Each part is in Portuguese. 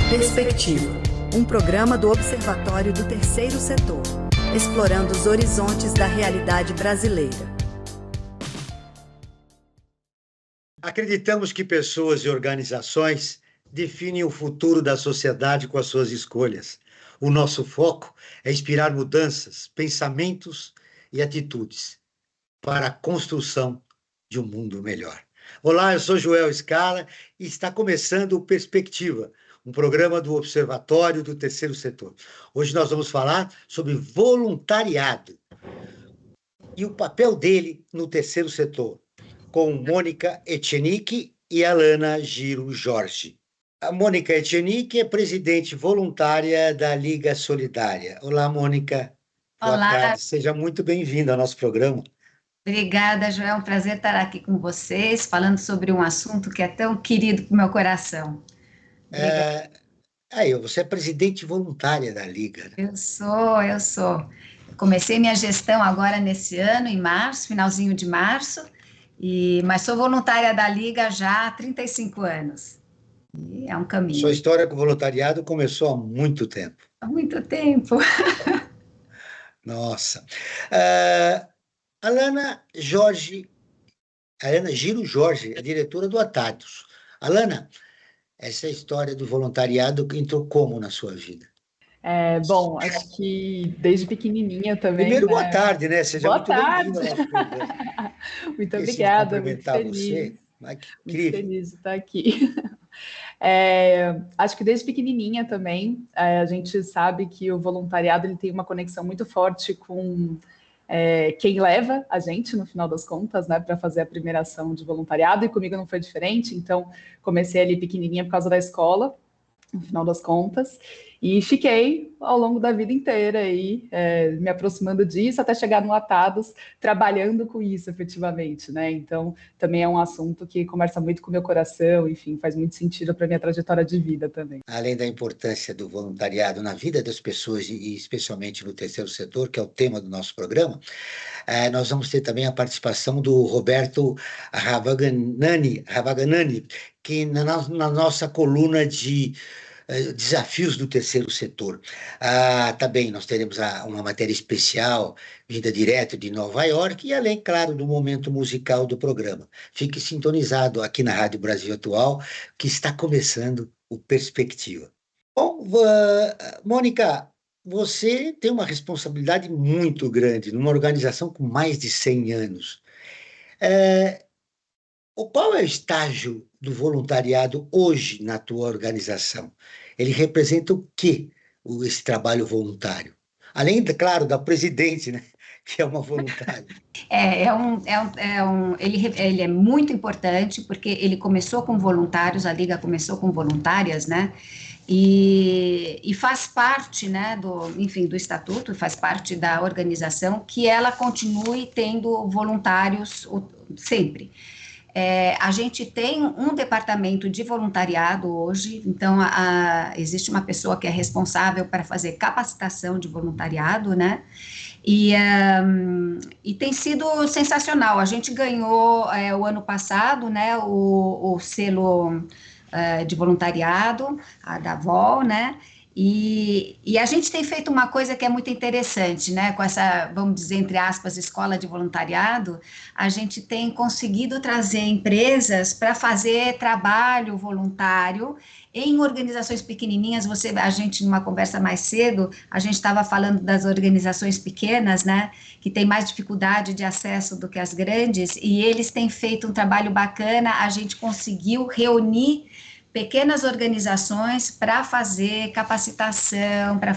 Perspectiva, um programa do Observatório do Terceiro Setor, explorando os horizontes da realidade brasileira. Acreditamos que pessoas e organizações definem o futuro da sociedade com as suas escolhas. O nosso foco é inspirar mudanças, pensamentos e atitudes para a construção de um mundo melhor. Olá, eu sou Joel Scala e está começando o Perspectiva, um programa do Observatório do Terceiro Setor. Hoje nós vamos falar sobre voluntariado e o papel dele no terceiro setor, com Mônica Echenique e Alana Giro Jorge. A Mônica Echenique é presidente voluntária da Liga Solidária. Olá, Mônica. Boa tarde. Seja muito bem-vinda ao nosso programa. Obrigada, Joel. É um prazer estar aqui com vocês, falando sobre um assunto que é tão querido para o meu coração. Você é presidente voluntária da Liga, né? Eu sou. Comecei minha gestão agora nesse ano, em março, finalzinho de março, mas sou voluntária da Liga já há 35 anos. E é um caminho. Sua história com o voluntariado começou há muito tempo. Há muito tempo. Nossa. Alana Giro Jorge, é diretora do Atados. Alana, essa história do voluntariado entrou como na sua vida? Bom, acho que desde pequenininha também. Primeiro, boa tarde, né? Seja boa muito tarde. bem-vinda. Muito obrigada, muito feliz. Você. Mas que muito incrível. Feliz de estar aqui. Acho que desde pequenininha também, a gente sabe que o voluntariado ele tem uma conexão muito forte com quem leva a gente, no final das contas, né, para fazer a primeira ação de voluntariado, e comigo não foi diferente, então comecei ali pequenininha por causa da escola, no final das contas, e fiquei ao longo da vida inteira aí, me aproximando disso, até chegar no Atados, trabalhando com isso efetivamente, né? Então, também é um assunto que conversa muito com o meu coração, enfim, faz muito sentido para a minha trajetória de vida também. Além da importância do voluntariado na vida das pessoas, e especialmente no terceiro setor, que é o tema do nosso programa, nós vamos ter também a participação do Roberto Ravaganani, que na nossa coluna de desafios do terceiro setor. Também nós teremos uma matéria especial, vinda direto de Nova York, e além, claro, do momento musical do programa. Fique sintonizado aqui na Rádio Brasil Atual, que está começando o Perspectiva. Bom, Mônica, você tem uma responsabilidade muito grande numa organização com mais de 100 anos. Qual é o estágio do voluntariado hoje na tua organização? Ele representa o quê, esse trabalho voluntário? Além, claro, da presidente, né, que é uma voluntária. Ele é muito importante, porque ele começou com voluntários, a Liga começou com voluntárias, né? E faz parte, né, do estatuto, faz parte da organização, que ela continue tendo voluntários sempre. A gente tem um departamento de voluntariado hoje, então existe uma pessoa que é responsável para fazer capacitação de voluntariado, né? E tem sido sensacional. A gente ganhou o ano passado, né, o selo de voluntariado, da VOL, né? E a gente tem feito uma coisa que é muito interessante, né? Com essa, vamos dizer, entre aspas, escola de voluntariado, a gente tem conseguido trazer empresas para fazer trabalho voluntário em organizações pequenininhas. A gente, numa conversa mais cedo, a gente estava falando das organizações pequenas, né? Que tem mais dificuldade de acesso do que as grandes, e eles têm feito um trabalho bacana. A gente conseguiu reunir pequenas organizações para fazer capacitação, para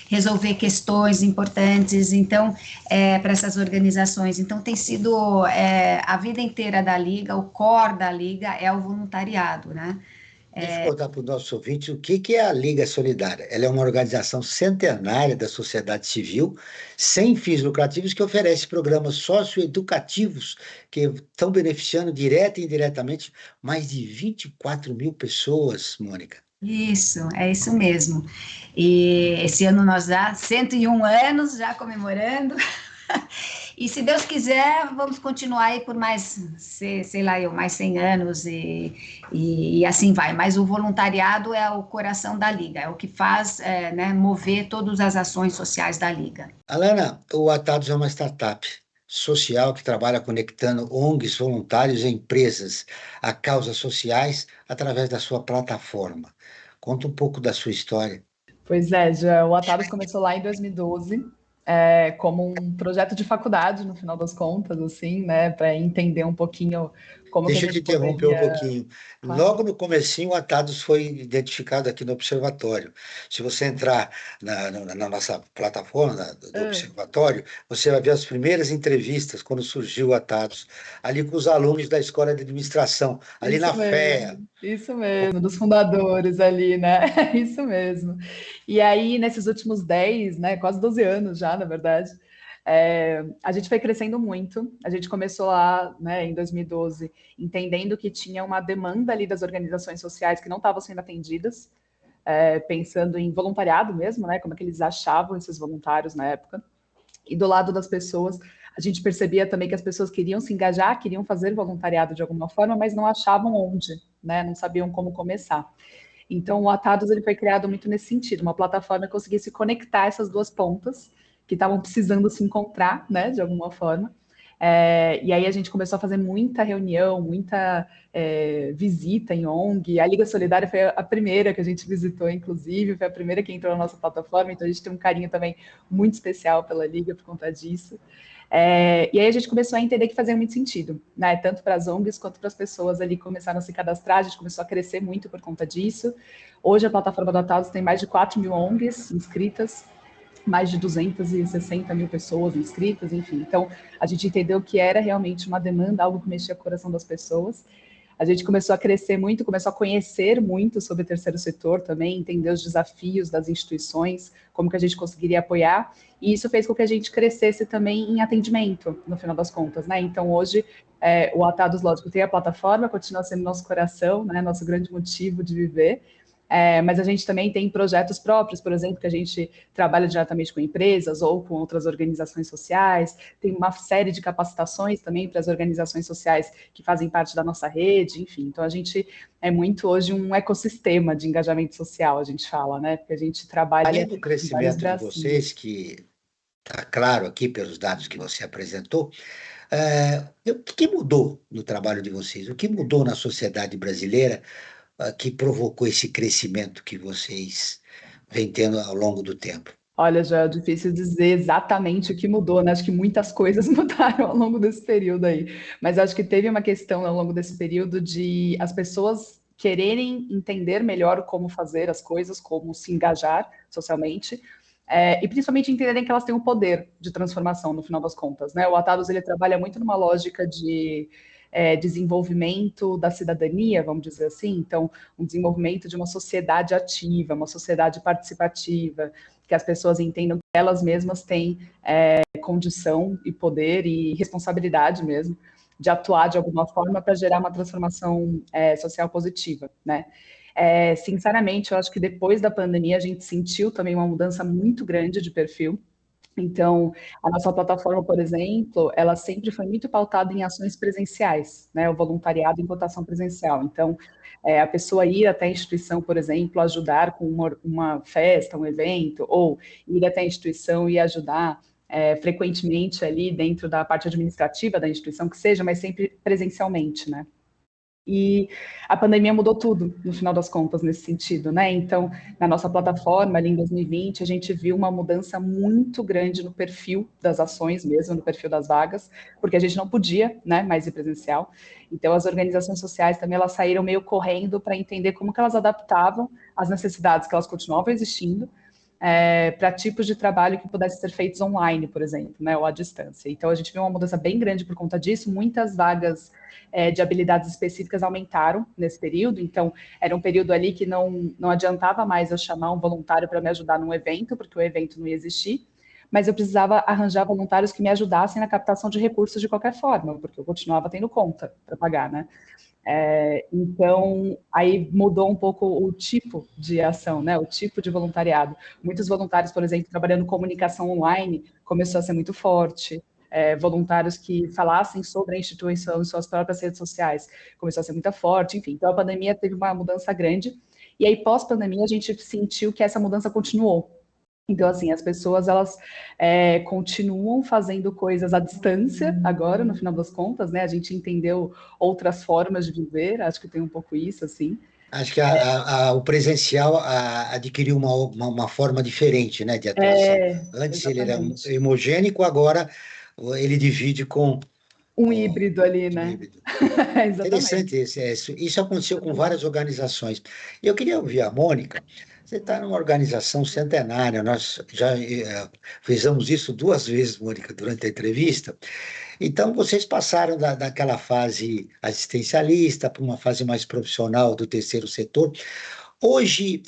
resolver questões importantes, então, para essas organizações. Então, tem sido a vida inteira da Liga, o core da Liga é o voluntariado, né? Deixa eu contar para o nosso ouvinte o que é a Liga Solidária. Ela é uma organização centenária da sociedade civil, sem fins lucrativos, que oferece programas socioeducativos que estão beneficiando direta e indiretamente mais de 24 mil pessoas, Mônica. Isso, é isso mesmo. E esse ano nós já 101 anos já comemorando. E se Deus quiser, vamos continuar aí por mais, sei lá, mais 100 anos e assim vai. Mas o voluntariado é o coração da Liga, é o que faz né, mover todas as ações sociais da Liga. Alana, o Atados é uma startup social que trabalha conectando ONGs, voluntários e empresas a causas sociais através da sua plataforma. Conta um pouco da sua história. Pois é, já, o Atados começou lá em 2012, como um projeto de faculdade, no final das contas, assim, né, para entender um pouquinho como Deixa que eu a te gente interromper um poderia... pouquinho. Claro. Logo no comecinho, o Atados foi identificado aqui no Observatório. Se você entrar na nossa plataforma do Observatório, você vai ver as primeiras entrevistas quando surgiu o Atados, ali com os alunos da Escola de Administração, ali na FEA. Isso mesmo, dos fundadores ali, né? Isso mesmo. E aí, nesses últimos 10, né, quase 12 anos já, na verdade, a gente foi crescendo muito. A gente começou lá, né, em 2012, entendendo que tinha uma demanda ali das organizações sociais que não estavam sendo atendidas, pensando em voluntariado mesmo, né, como é que eles achavam esses voluntários na época. E do lado das pessoas, a gente percebia também que as pessoas queriam se engajar, queriam fazer voluntariado de alguma forma, mas não achavam onde, né? Não sabiam como começar. Então, o Atados ele foi criado muito nesse sentido, uma plataforma que conseguisse conectar essas duas pontas que estavam precisando se encontrar, né, de alguma forma. E aí a gente começou a fazer muita reunião, muita visita em ONG. A Liga Solidária foi a primeira que a gente visitou, inclusive, foi a primeira que entrou na nossa plataforma, então a gente tem um carinho também muito especial pela Liga por conta disso. E aí a gente começou a entender que fazia muito sentido, né? Tanto para as ONGs quanto para as pessoas ali que começaram a se cadastrar, a gente começou a crescer muito por conta disso. Hoje a plataforma do Atados tem mais de 4 mil ONGs inscritas, mais de 260 mil pessoas inscritas, enfim. Então, a gente entendeu que era realmente uma demanda, algo que mexia com o coração das pessoas. A gente começou a crescer muito, começou a conhecer muito sobre o terceiro setor também, entender os desafios das instituições, como que a gente conseguiria apoiar, e isso fez com que a gente crescesse também em atendimento, no final das contas, né? Então, hoje, o Atados, lógico, tem a plataforma, continua sendo nosso coração, né? Nosso grande motivo de viver, mas a gente também tem projetos próprios, por exemplo, que a gente trabalha diretamente com empresas ou com outras organizações sociais, tem uma série de capacitações também para as organizações sociais que fazem parte da nossa rede, enfim. Então, a gente é muito hoje um ecossistema de engajamento social, a gente fala, né? Porque a gente trabalha... Além do crescimento de vocês, que está claro aqui pelos dados que você apresentou, o que mudou no trabalho de vocês? O que mudou na sociedade brasileira que provocou esse crescimento que vocês vêm tendo ao longo do tempo? Olha, já é difícil dizer exatamente o que mudou, né? Acho que muitas coisas mudaram ao longo desse período aí. Mas acho que teve uma questão ao longo desse período de as pessoas quererem entender melhor como fazer as coisas, como se engajar socialmente, e principalmente entenderem que elas têm um poder de transformação, no final das contas, né? O Atados, ele trabalha muito numa lógica de desenvolvimento da cidadania, vamos dizer assim, então, um desenvolvimento de uma sociedade ativa, uma sociedade participativa, que as pessoas entendam que elas mesmas têm condição e poder e responsabilidade mesmo de atuar de alguma forma para gerar uma transformação social positiva, né? Sinceramente, eu acho que depois da pandemia a gente sentiu também uma mudança muito grande de perfil. Então, a nossa plataforma, por exemplo, ela sempre foi muito pautada em ações presenciais, né? O voluntariado em cotação presencial. Então, a pessoa ir até a instituição, por exemplo, ajudar com uma festa, um evento, ou ir até a instituição e ajudar frequentemente ali dentro da parte administrativa da instituição, que seja, mas sempre presencialmente, né? E a pandemia mudou tudo, no final das contas, nesse sentido, né? Então, na nossa plataforma, ali em 2020, a gente viu uma mudança muito grande no perfil das ações mesmo, no perfil das vagas, porque a gente não podia, né, mais ir presencial. Então, as organizações sociais também, elas saíram meio correndo para entender como que elas adaptavam as necessidades que elas continuavam existindo, para tipos de trabalho que pudessem ser feitos online, por exemplo, né, ou à distância. Então, a gente viu uma mudança bem grande por conta disso, muitas vagas de habilidades específicas aumentaram nesse período, então, era um período ali que não adiantava mais eu chamar um voluntário para me ajudar num evento, porque o evento não ia existir, mas eu precisava arranjar voluntários que me ajudassem na captação de recursos de qualquer forma, porque eu continuava tendo conta para pagar, né? Então, aí mudou um pouco o tipo de ação, né? O tipo de voluntariado. Muitos voluntários, por exemplo, trabalhando comunicação online, começou a ser muito forte. voluntários que falassem sobre a instituição em suas próprias redes sociais começou a ser muito forte, enfim. Então, a pandemia teve uma mudança grande. E aí, pós-pandemia, a gente sentiu que essa mudança continuou. Então, assim, as pessoas, elas continuam fazendo coisas à distância agora, no final das contas, né? A gente entendeu outras formas de viver, acho que tem um pouco isso, assim. Acho que o presencial adquiriu uma forma diferente, né, de atuação. Antes ele era Exatamente. homogêneo, agora ele divide com Um híbrido ali, um né? híbrido. Exatamente. Interessante isso aconteceu com várias organizações. E eu queria ouvir a Mônica. Você está numa organização centenária, nós já fizemos isso 2 vezes, Mônica, durante a entrevista. Então, vocês passaram daquela fase assistencialista para uma fase mais profissional do terceiro setor. Hoje,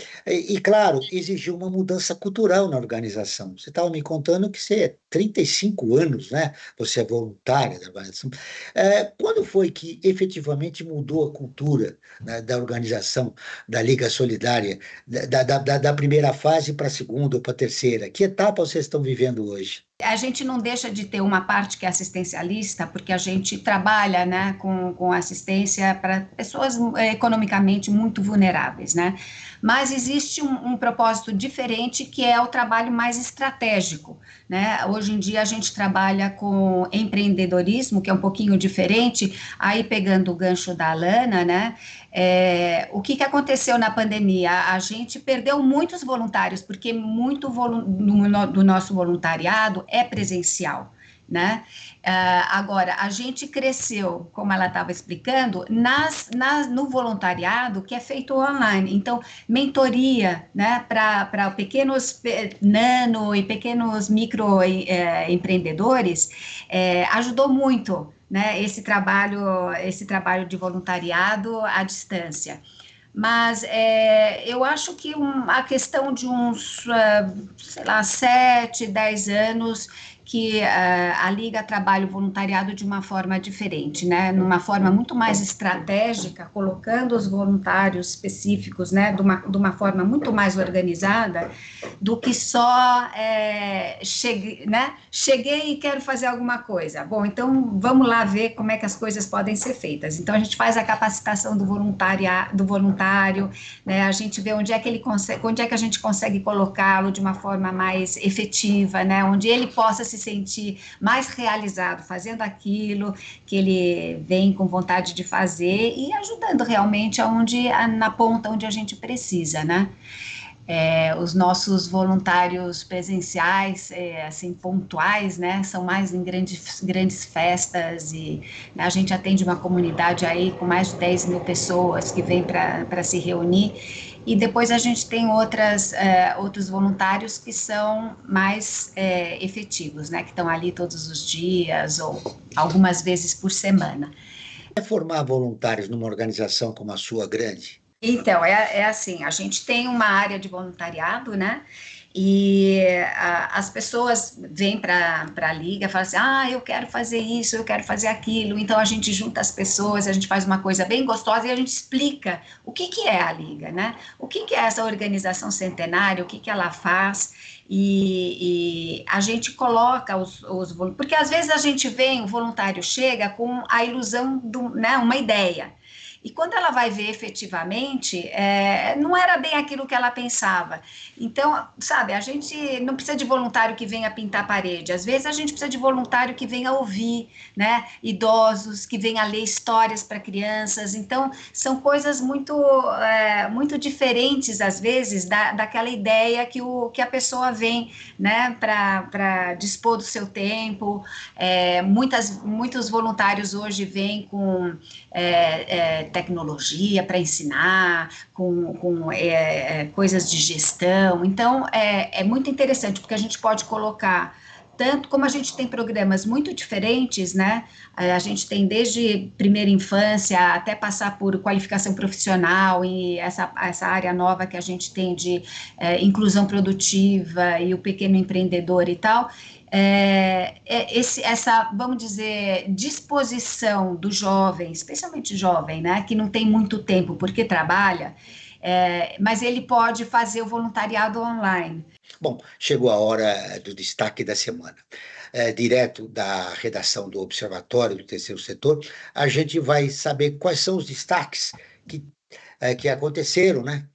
claro, exigiu uma mudança cultural na organização. Você estava me contando que você é 35 anos, né? Você é voluntária da organização. Quando foi que efetivamente mudou a cultura, né, da organização, da Liga Solidária, da primeira fase para a segunda ou para a terceira? Que etapa vocês estão vivendo hoje? A gente não deixa de ter uma parte que é assistencialista, porque a gente trabalha, né, com assistência para pessoas economicamente muito vulneráveis, né? Mas existe um propósito diferente, que é o trabalho mais estratégico, né? Hoje em dia a gente trabalha com empreendedorismo, que é um pouquinho diferente, aí pegando o gancho da Alana, né? O que aconteceu na pandemia? A gente perdeu muitos voluntários, porque muito do nosso voluntariado é presencial, né? Agora, a gente cresceu, como ela estava explicando, no voluntariado que é feito online. Então, mentoria, né, para pequenos nano e pequenos micro empreendedores, ajudou muito, né, esse trabalho de voluntariado à distância. Mas eu acho que a questão de uns, sei lá, 7, 10 anos, que a Liga trabalha o voluntariado de uma forma diferente, né? Numa forma muito mais estratégica, colocando os voluntários específicos, né? De uma forma muito mais organizada, do que só cheguei e quero fazer alguma coisa. Bom, então vamos lá ver como é que as coisas podem ser feitas. Então a gente faz a capacitação do voluntário, né? A gente vê onde é que a gente consegue colocá-lo de uma forma mais efetiva, né? Onde ele possa se sentir mais realizado fazendo aquilo que ele vem com vontade de fazer e ajudando realmente na ponta onde a gente precisa, né? Os nossos voluntários presenciais, assim, pontuais, né, são mais em grandes festas, e a gente atende uma comunidade aí com mais de 10 mil pessoas que vêm para se reunir, e depois a gente tem outros voluntários que são mais efetivos, né, que estão ali todos os dias ou algumas vezes por semana. É formar voluntários numa organização como a sua grande? Então, assim, a gente tem uma área de voluntariado, né, e as pessoas vêm para a Liga e falam assim, eu quero fazer isso, eu quero fazer aquilo, então a gente junta as pessoas, a gente faz uma coisa bem gostosa e a gente explica o que é a Liga, né, o que é essa organização centenária, o que ela faz, e a gente coloca os voluntários, porque às vezes a gente vem, o voluntário chega com a ilusão, né, uma ideia, e quando ela vai ver efetivamente, não era bem aquilo que ela pensava. Então, sabe, a gente não precisa de voluntário que venha pintar a parede. Às vezes a gente precisa de voluntário que venha ouvir, né? Idosos, que venha ler histórias para crianças. Então, são coisas muito diferentes, às vezes, daquela ideia que a pessoa vem, né? Para dispor do seu tempo. Muitos voluntários hoje vêm com tecnologia para ensinar, com coisas de gestão. Então, é muito interessante, porque a gente pode colocar, tanto como a gente tem programas muito diferentes, né? A gente tem desde primeira infância até passar por qualificação profissional e essa área nova que a gente tem de inclusão produtiva e o pequeno empreendedor e tal. Essa, vamos dizer, disposição do jovem, especialmente jovem, né, que não tem muito tempo porque trabalha, Mas ele pode fazer o voluntariado online. Bom, chegou a hora do destaque da semana. Direto da redação do Observatório do Terceiro Setor, a gente vai saber quais são os destaques que aconteceram, né?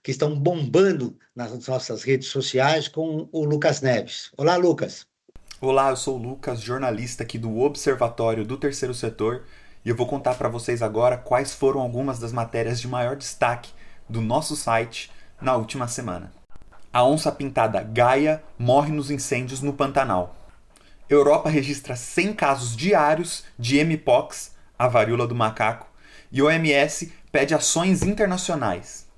Que estão bombando nas nossas redes sociais com o Lucas Neves. Olá, Lucas. Olá, eu sou o Lucas, jornalista aqui do Observatório do Terceiro Setor, e eu vou contar para vocês agora quais foram algumas das matérias de maior destaque do nosso site na última semana. A onça-pintada Gaia morre nos incêndios no Pantanal. Europa registra 100 casos diários de Mpox, a varíola do macaco, e OMS pede ações internacionais.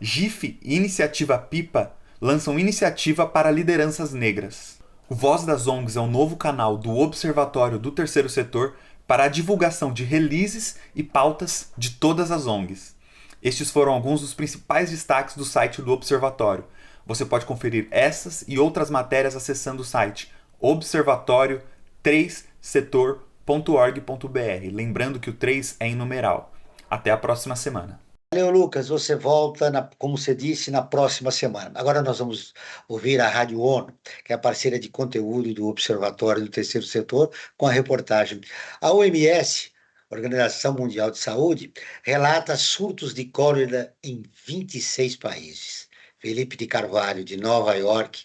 GIF e Iniciativa Pipa lançam iniciativa para lideranças negras. O Voz das ONGs é um novo canal do Observatório do Terceiro Setor para a divulgação de releases e pautas de todas as ONGs. Estes foram alguns dos principais destaques do site do Observatório. Você pode conferir essas e outras matérias acessando o site observatório3setor.org.br. Lembrando que o 3 é em numeral. Até a próxima semana. Valeu, Lucas. Você volta, como você disse, na próxima semana. Agora nós vamos ouvir a Rádio ONU, que é a parceira de conteúdo do Observatório do Terceiro Setor, com a reportagem. A OMS, Organização Mundial de Saúde, relata surtos de cólera em 26 países. Felipe de Carvalho, de Nova York,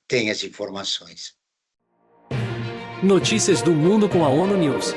tem as informações. Notícias do mundo com a ONU News.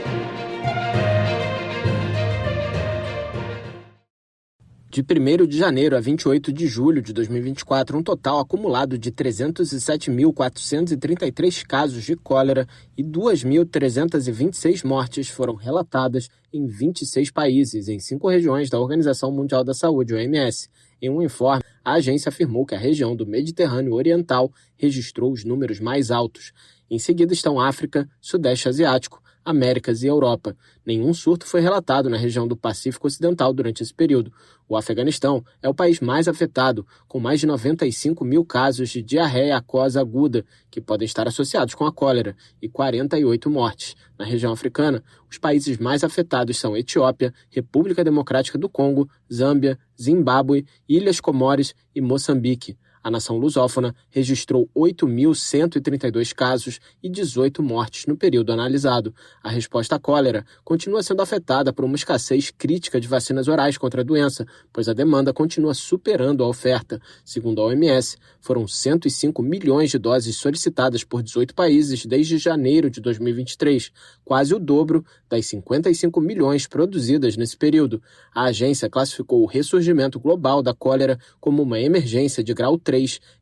De 1º de janeiro a 28 de julho de 2024, um total acumulado de 307.433 casos de cólera e 2.326 mortes foram relatadas em 26 países, em 5 regiões da Organização Mundial da Saúde, OMS. Em um informe, a agência afirmou que a região do Mediterrâneo Oriental registrou os números mais altos. Em seguida estão África, Sudeste Asiático, Américas e Europa. Nenhum surto foi relatado na região do Pacífico Ocidental durante esse período. O Afeganistão é o país mais afetado, com mais de 95 mil casos de diarreia aquosa aguda, que podem estar associados com a cólera, e 48 mortes. Na região africana, os países mais afetados são Etiópia, República Democrática do Congo, Zâmbia, Zimbábue, Ilhas Comores e Moçambique. A nação lusófona registrou 8.132 casos e 18 mortes no período analisado. A resposta à cólera continua sendo afetada por uma escassez crítica de vacinas orais contra a doença, pois a demanda continua superando a oferta. Segundo a OMS, foram 105 milhões de doses solicitadas por 18 países desde janeiro de 2023, quase o dobro das 55 milhões produzidas nesse período. A agência classificou o ressurgimento global da cólera como uma emergência de grau 3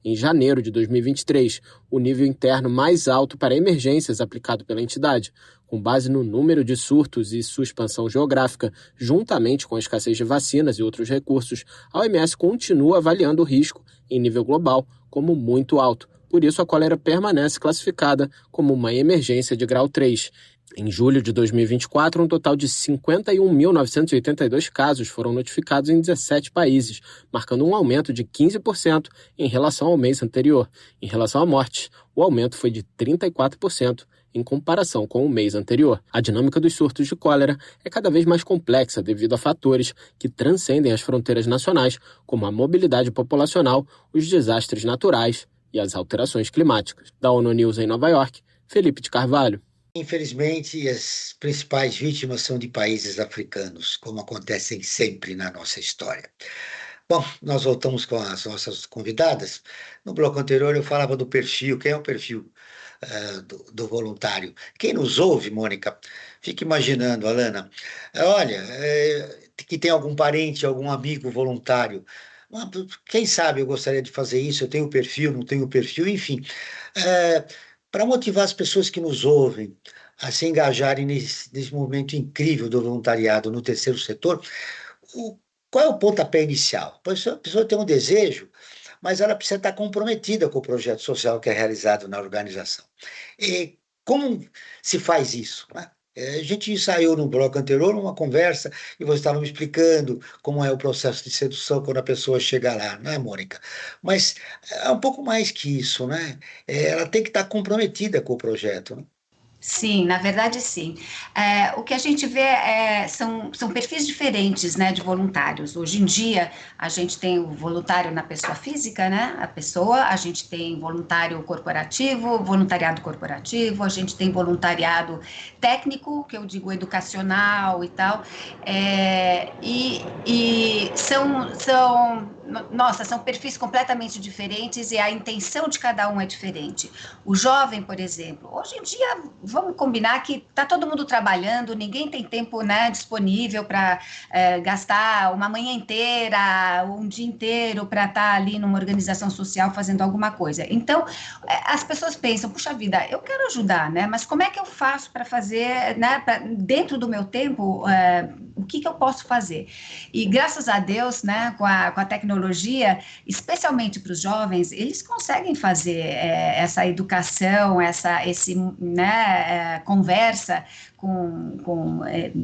em janeiro de 2023, o nível interno mais alto para emergências aplicado pela entidade. Com base no número de surtos e sua expansão geográfica, juntamente com a escassez de vacinas e outros recursos, a OMS continua avaliando o risco, em nível global, como muito alto. Por isso, a cólera permanece classificada como uma emergência de grau 3. Em julho de 2024, um total de 51.982 casos foram notificados em 17 países, marcando um aumento de 15% em relação ao mês anterior. Em relação à morte, o aumento foi de 34% em comparação com o mês anterior. A dinâmica dos surtos de cólera é cada vez mais complexa devido a fatores que transcendem as fronteiras nacionais, como a mobilidade populacional, os desastres naturais e as alterações climáticas. Da ONU News em Nova York, Felipe de Carvalho. Infelizmente, as principais vítimas são de países africanos, como acontecem sempre na nossa história. Bom, nós voltamos com as nossas convidadas. No bloco anterior eu falava do perfil, quem é o perfil do voluntário. Quem nos ouve, Mônica, fica imaginando, Alana, olha, que tem algum parente, algum amigo voluntário. Quem sabe eu gostaria de fazer isso, eu tenho perfil, não tenho perfil, enfim. Para motivar as pessoas que nos ouvem a se engajarem nesse momento incrível do voluntariado no terceiro setor, qual é o pontapé inicial? A pessoa tem um desejo, mas ela precisa estar comprometida com o projeto social que é realizado na organização. E como se faz isso, né? A gente ensaiou no bloco anterior uma conversa e você estava me explicando como é o processo de sedução quando a pessoa chega lá, não é, Mônica? Mas é um pouco mais que isso, né? Ela tem que estar comprometida com o projeto, né? Sim, na verdade, sim. O que a gente vê são perfis diferentes, né, de voluntários. Hoje em dia, a gente tem o voluntário na pessoa física, né, a gente tem voluntário corporativo, voluntariado corporativo, a gente tem voluntariado técnico, que eu digo educacional e tal, são perfis completamente diferentes e a intenção de cada um é diferente. O jovem, por exemplo, hoje em dia, vamos combinar que está todo mundo trabalhando, ninguém tem tempo, né, disponível para gastar uma manhã inteira, um dia inteiro para estar ali numa organização social fazendo alguma coisa. Então, as pessoas pensam, puxa vida, eu quero ajudar, né, mas como é que eu faço para fazer, né, dentro do meu tempo, o que eu posso fazer? E graças a Deus, né, com a tecnologia, especialmente para os jovens, eles conseguem fazer essa educação, conversa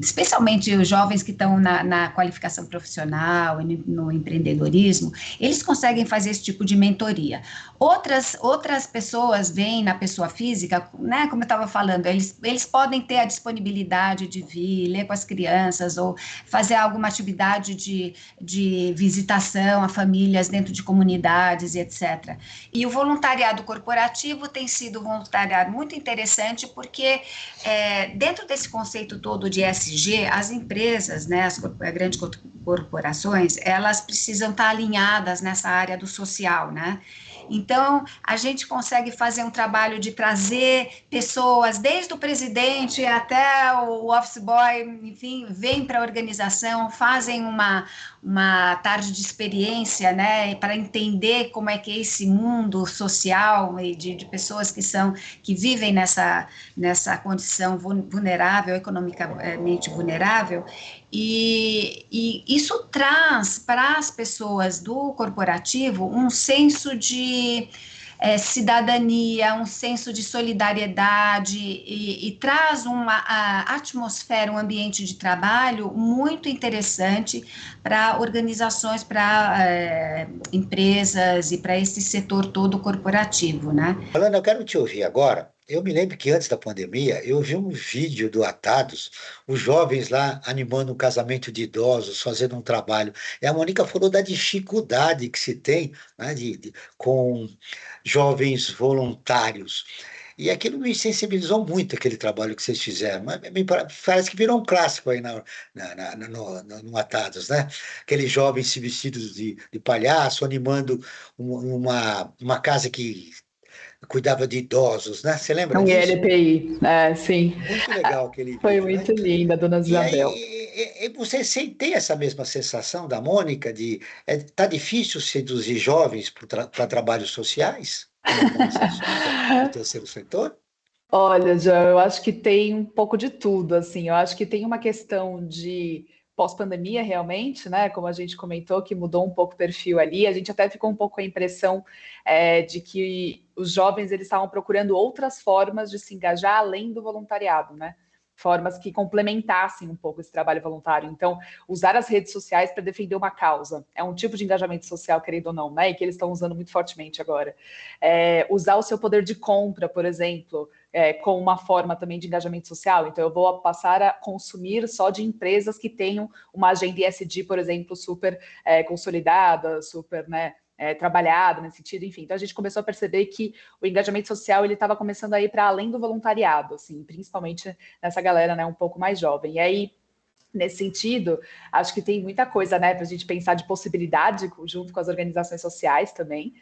especialmente os jovens que estão na qualificação profissional e no empreendedorismo, eles conseguem fazer esse tipo de mentoria. Outras pessoas vêm na pessoa física, né, como eu estava falando, eles podem ter a disponibilidade de vir, ler com as crianças ou fazer alguma atividade de visitação a famílias dentro de comunidades e etc. E o voluntariado corporativo tem sido um voluntariado muito interessante porque dentro desse conceito todo de ESG, as empresas, né, as grandes corporações, elas precisam estar alinhadas nessa área do social, né? Então, a gente consegue fazer um trabalho de trazer pessoas, desde o presidente até o office boy, enfim, vêm para a organização, fazem uma tarde de experiência, né, para entender como é que é esse mundo social e de pessoas que vivem nessa condição vulnerável, economicamente vulnerável, e isso traz para as pessoas do corporativo um senso de cidadania, um senso de solidariedade e traz uma atmosfera, um ambiente de trabalho muito interessante para organizações, para empresas e para esse setor todo corporativo, né? Alana, eu quero te ouvir agora. Eu me lembro que antes da pandemia, eu vi um vídeo do Atados, os jovens lá animando um casamento de idosos, fazendo um trabalho. E a Mônica falou da dificuldade que se tem, né, com jovens voluntários. E aquilo me sensibilizou muito, aquele trabalho que vocês fizeram. Mas parece que virou um clássico aí no Atados, né? Aqueles jovens se vestidos de palhaço, animando uma casa que cuidava de idosos, né? Você lembra Um disso? ILPI, sim. Muito legal aquele Foi vídeo, né? muito linda, dona E Isabel. aí, você tem essa mesma sensação da Mônica de tá difícil seduzir jovens para trabalhos sociais, como organizações do terceiro setor? Olha, João, eu acho que tem um pouco de tudo, assim. Eu acho que tem uma questão de pós-pandemia, realmente, né? Como a gente comentou, que mudou um pouco o perfil ali. A gente até ficou um pouco com a impressão de que os jovens eles estavam procurando outras formas de se engajar além do voluntariado, né? Formas que complementassem um pouco esse trabalho voluntário. Então, usar as redes sociais para defender uma causa. É um tipo de engajamento social, querendo ou não, né? E que eles estão usando muito fortemente agora. Usar o seu poder de compra, por exemplo, com uma forma também de engajamento social. Então, eu vou passar a consumir só de empresas que tenham uma agenda ESG, por exemplo, super consolidada, super, né, trabalhada nesse sentido, enfim. Então, a gente começou a perceber que o engajamento social ele estava começando a ir para além do voluntariado, assim, principalmente nessa galera, né, um pouco mais jovem. E aí, nesse sentido, acho que tem muita coisa, né, para a gente pensar de possibilidade junto com as organizações sociais também.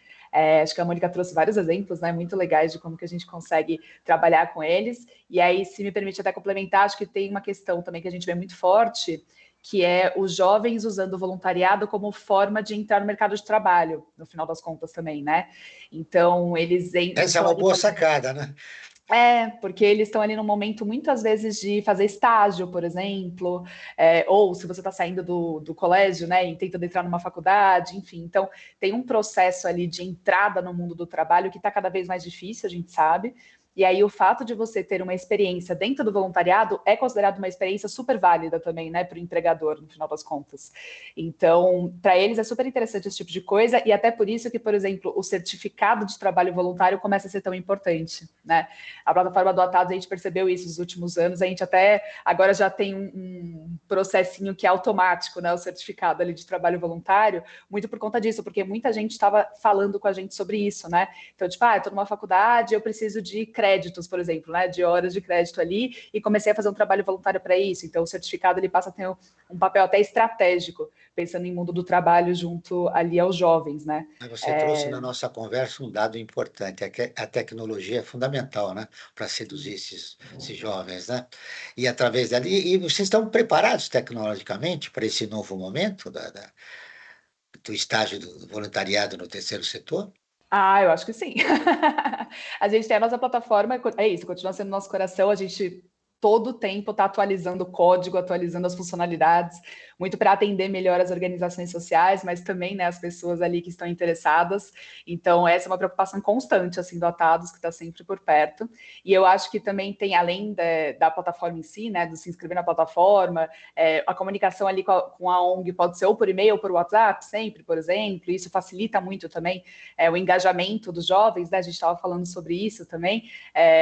Acho que a Mônica trouxe vários exemplos, né, muito legais de como que a gente consegue trabalhar com eles. E aí, se me permite até complementar, acho que tem uma questão também que a gente vê muito forte, que é os jovens usando o voluntariado como forma de entrar no mercado de trabalho, no final das contas também, né? Então, eles entram... Essa é uma boa sacada, né? Porque eles estão ali no momento, muitas vezes, de fazer estágio, por exemplo, ou se você está saindo do colégio, né, e tentando entrar numa faculdade, enfim. Então, tem um processo ali de entrada no mundo do trabalho que está cada vez mais difícil, a gente sabe, E aí o fato de você ter uma experiência dentro do voluntariado é considerado uma experiência super válida também, né, para o empregador, no final das contas. Então, para eles é super interessante esse tipo de coisa, e até por isso que, por exemplo, o certificado de trabalho voluntário começa a ser tão importante, né? A plataforma do Atados, a gente percebeu isso nos últimos anos, a gente até agora já tem um processinho que é automático, né, o certificado ali de trabalho voluntário, muito por conta disso, porque muita gente estava falando com a gente sobre isso, né? Então, tipo, eu estou numa faculdade, eu preciso de créditos, por exemplo, né, de horas de crédito ali, e comecei a fazer um trabalho voluntário para isso. Então, o certificado ele passa a ter um papel até estratégico, pensando em mundo do trabalho junto ali aos jovens, né? Você trouxe na nossa conversa um dado importante, é que a tecnologia é fundamental, né, para seduzir esses jovens, né? E através dela, e vocês estão preparados tecnologicamente para esse novo momento do estágio do voluntariado no terceiro setor? Eu acho que sim. A gente tem a nossa plataforma, é isso, continua sendo nosso coração, a gente todo o tempo está atualizando o código, atualizando as funcionalidades, muito para atender melhor as organizações sociais, mas também, né, as pessoas ali que estão interessadas. Então, essa é uma preocupação constante, assim, do Atados, que está sempre por perto. E eu acho que também tem, além da plataforma em si, né, do se inscrever na plataforma, a comunicação ali com a ONG pode ser ou por e-mail ou por WhatsApp, sempre, por exemplo. Isso facilita muito também o engajamento dos jovens, né? A gente estava falando sobre isso também.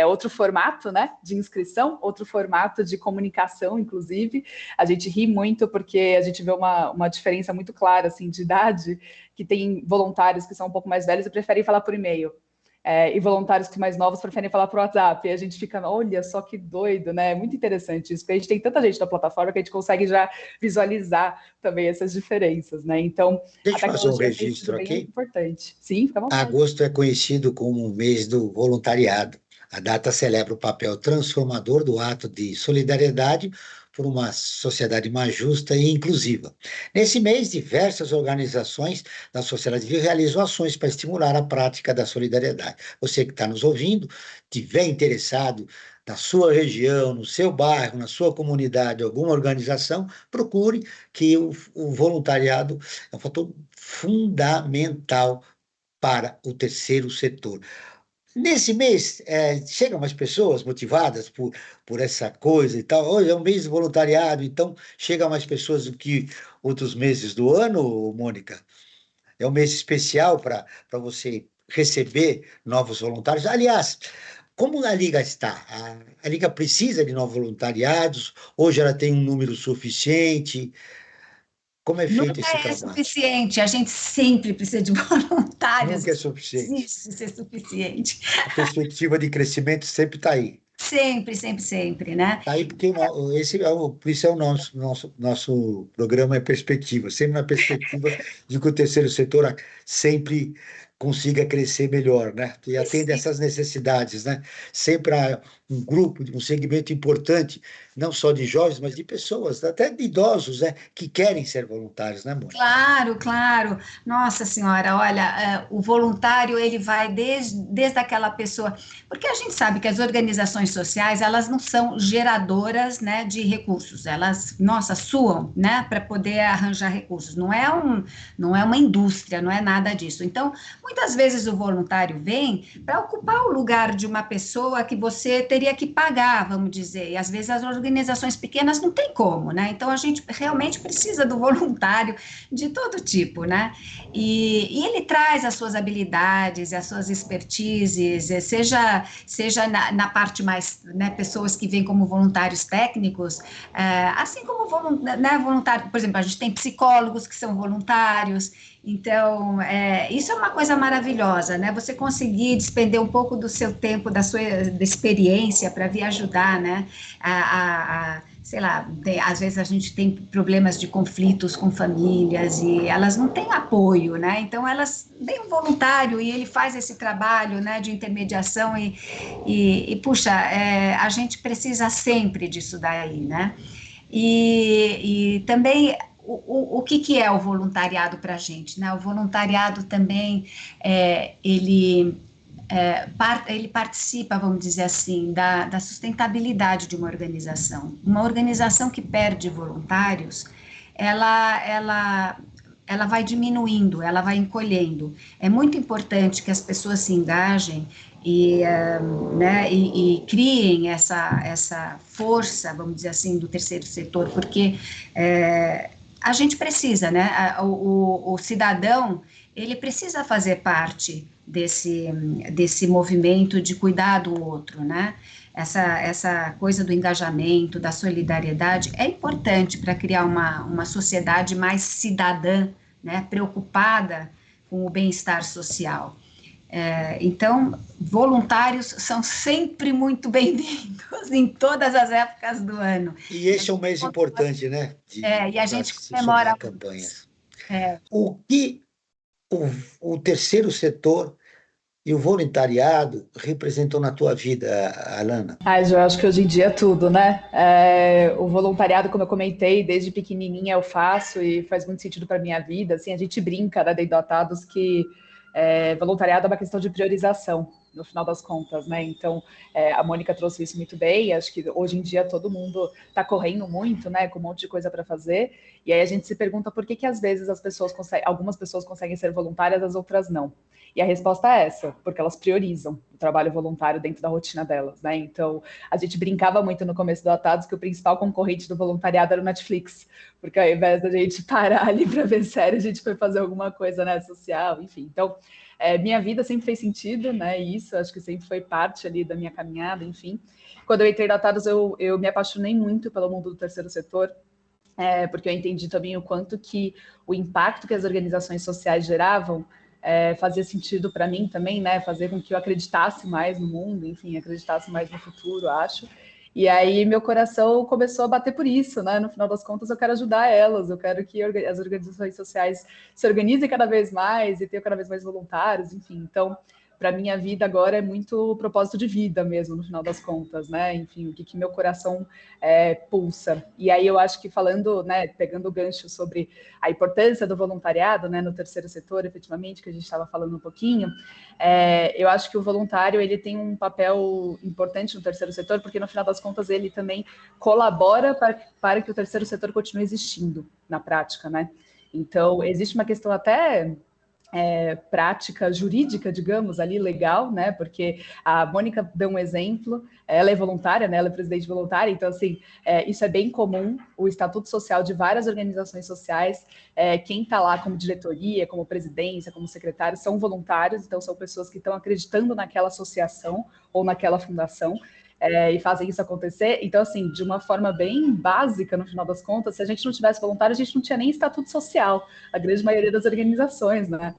Outro formato, né, de inscrição, outro formato de comunicação, inclusive. A gente ri muito porque a gente vê uma diferença muito clara, assim, de idade, que tem voluntários que são um pouco mais velhos e preferem falar por e-mail. E voluntários que mais novos preferem falar por WhatsApp. E a gente fica, olha só que doido, né? É muito interessante isso, porque a gente tem tanta gente na plataforma que a gente consegue já visualizar também essas diferenças, né? Então, deixa eu fazer um tecnologia tem sido registro bem aqui. importante. Sim, fica à vontade. Agosto é conhecido como o mês do voluntariado. A data celebra o papel transformador do ato de solidariedade por uma sociedade mais justa e inclusiva. Nesse mês, diversas organizações da sociedade civil realizam ações para estimular a prática da solidariedade. Você que está nos ouvindo, estiver interessado na sua região, no seu bairro, na sua comunidade, alguma organização, procure, que o voluntariado é um fator fundamental para o terceiro setor. Nesse mês, chegam mais pessoas motivadas por essa coisa e tal. Hoje é um mês de voluntariado, então chegam mais pessoas do que outros meses do ano, Mônica. É um mês especial para você receber novos voluntários. Aliás, como a Liga está? A Liga precisa de novos voluntariados? Hoje ela tem um número suficiente? Como é feito esse Nunca é trabalho? suficiente, a gente sempre precisa de voluntários. Nunca é suficiente. Existe ser suficiente. A perspectiva de crescimento sempre está aí. Sempre, sempre, sempre, né? Está aí porque por isso é o nosso programa é perspectiva, sempre na perspectiva de que o terceiro setor sempre consiga crescer melhor, né? E atende essas necessidades, né? Sempre há um grupo, um segmento importante, não só de jovens, mas de pessoas, até de idosos, né? Que querem ser voluntários, né, Mônica? Claro, claro. Nossa Senhora, olha, o voluntário, ele vai desde aquela pessoa, porque a gente sabe que as organizações sociais, elas não são geradoras, né, de recursos, elas, nossa, suam, né, para poder arranjar recursos, não é uma indústria, não é nada disso. Então, muitas vezes o voluntário vem para ocupar o lugar de uma pessoa que você teria que pagar, vamos dizer, e às vezes as organizações pequenas não tem como, né? Então a gente realmente precisa do voluntário de todo tipo, né? E ele traz as suas habilidades, as suas expertises, seja na parte mais, né, pessoas que vêm como voluntários técnicos, assim como voluntário, por exemplo, a gente tem psicólogos que são voluntários. Então, isso é uma coisa maravilhosa, né? Você conseguir despender um pouco do seu tempo, da experiência para vir ajudar, né? Sei lá, às vezes a gente tem problemas de conflitos com famílias e elas não têm apoio, né? Então, elas têm um voluntário e ele faz esse trabalho, né, de intermediação e puxa, a gente precisa sempre disso daí, né? E também... O que é o voluntariado para a gente, né? O voluntariado também, ele participa, vamos dizer assim, da sustentabilidade de uma organização. Uma organização que perde voluntários, ela ela vai diminuindo, ela vai encolhendo. É muito importante que as pessoas se engajem e criem essa força, vamos dizer assim, do terceiro setor, porque a gente precisa, né? O cidadão, ele precisa fazer parte desse movimento de cuidar do outro, né? Essa coisa do engajamento, da solidariedade, é importante para criar uma sociedade mais cidadã, né? Preocupada com o bem-estar social. Então, voluntários são sempre muito bem-vindos em todas as épocas do ano. E esse é um mês importante, né? E a gente comemora campanhas. O que o terceiro setor e o voluntariado representam na tua vida, Alana? Eu acho que hoje em dia é tudo, né? O voluntariado, como eu comentei, desde pequenininha eu faço e faz muito sentido para minha vida. Assim, a gente brinca, né, dentro do Atados, que voluntariado é uma questão de priorização, no final das contas, né? Então, a Mônica trouxe isso muito bem. Acho que hoje em dia todo mundo está correndo muito, né? Com um monte de coisa para fazer. E aí a gente se pergunta por que às vezes algumas pessoas conseguem ser voluntárias, as outras não. E a resposta é essa, porque elas priorizam o trabalho voluntário dentro da rotina delas, né? Então, a gente brincava muito no começo do Atados que o principal concorrente do voluntariado era o Netflix, porque ao invés da gente parar ali para ver série, a gente foi fazer alguma coisa, né, social, enfim. Então, minha vida sempre fez sentido, né? E isso acho que sempre foi parte ali da minha caminhada, enfim. Quando eu entrei no Atados, eu me apaixonei muito pelo mundo do terceiro setor, porque eu entendi também o quanto que o impacto que as organizações sociais geravam fazia sentido para mim também, né? Fazer com que eu acreditasse mais no mundo, enfim, acreditasse mais no futuro, acho. E aí meu coração começou a bater por isso, né? No final das contas, eu quero ajudar elas, eu quero que as organizações sociais se organizem cada vez mais e tenham cada vez mais voluntários, enfim. Então, para minha vida agora é muito propósito de vida mesmo, no final das contas, né? Enfim, o que meu coração pulsa. E aí eu acho que falando, né, pegando o gancho sobre a importância do voluntariado, né, no terceiro setor, efetivamente, que a gente estava falando um pouquinho, eu acho que o voluntário, ele tem um papel importante no terceiro setor, porque no final das contas ele também colabora para que o terceiro setor continue existindo na prática, né? Então, existe uma questão até prática jurídica, digamos, ali, legal, né? Porque a Mônica deu um exemplo, ela é voluntária, né? Ela é presidente voluntária, então, assim, isso é bem comum, o estatuto social de várias organizações sociais, quem está lá como diretoria, como presidência, como secretário, são voluntários, então são pessoas que estão acreditando naquela associação ou naquela fundação, e fazem isso acontecer. Então, assim, de uma forma bem básica, no final das contas, se a gente não tivesse voluntário, a gente não tinha nem estatuto social, a grande maioria das organizações, né?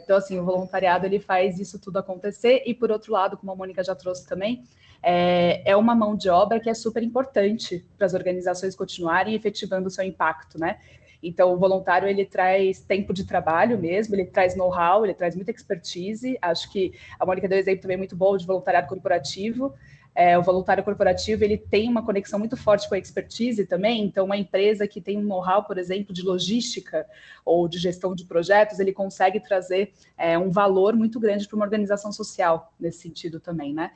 Então, assim, o voluntariado, ele faz isso tudo acontecer, e por outro lado, como a Mônica já trouxe também, é uma mão de obra que é super importante para as organizações continuarem efetivando o seu impacto, né? Então, o voluntário, ele traz tempo de trabalho mesmo, ele traz know-how, ele traz muita expertise. Acho que a Mônica deu um exemplo também muito bom de voluntariado corporativo. O voluntário corporativo, ele tem uma conexão muito forte com a expertise também, então uma empresa que tem um know-how, por exemplo, de logística ou de gestão de projetos, ele consegue trazer um valor muito grande para uma organização social nesse sentido também, né?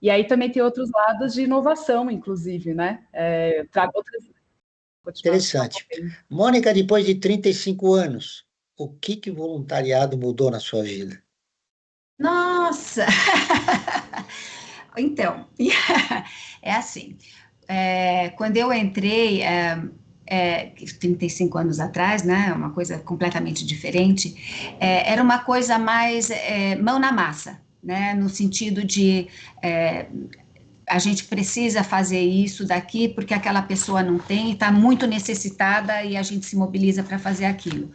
E aí também tem outros lados de inovação, inclusive, né? Trago outras... Interessante. Mônica, depois de 35 anos, o que o voluntariado mudou na sua vida? Nossa! Então, é assim, quando eu entrei, 35 anos atrás, né, uma coisa completamente diferente, era uma coisa mais mão na massa, né, no sentido de a gente precisa fazer isso daqui porque aquela pessoa não tem e está muito necessitada e a gente se mobiliza para fazer aquilo.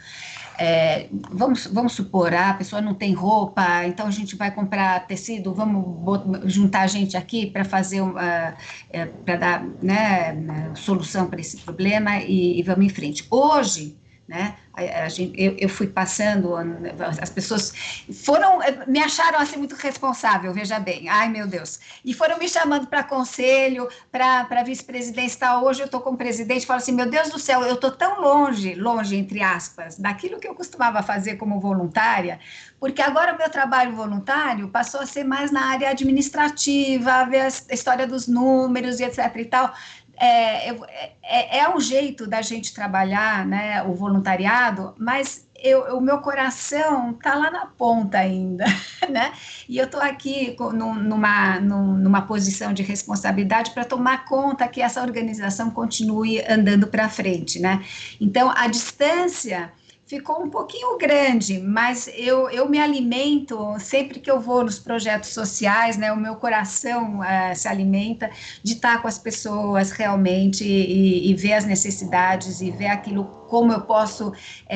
Vamos supor, a pessoa não tem roupa, então a gente vai comprar tecido, vamos juntar gente aqui para fazer, para dar, né, solução para esse problema e vamos em frente. Hoje, né, eu fui passando, as pessoas me acharam assim muito responsável, veja bem, ai meu Deus, e foram me chamando para conselho, para vice-presidência, tal. Hoje eu estou como presidente e falo assim, meu Deus do céu, eu estou tão longe, entre aspas, daquilo que eu costumava fazer como voluntária, porque agora o meu trabalho voluntário passou a ser mais na área administrativa, a ver a história dos números e etc e tal. é um jeito da gente trabalhar, né, o voluntariado, mas o meu coração está lá na ponta ainda, né? E eu estou aqui numa posição de responsabilidade para tomar conta que essa organização continue andando para frente, né? Então, a distância ficou um pouquinho grande, mas eu me alimento sempre que eu vou nos projetos sociais, né? O meu coração se alimenta de estar com as pessoas realmente e ver as necessidades e ver aquilo, como eu posso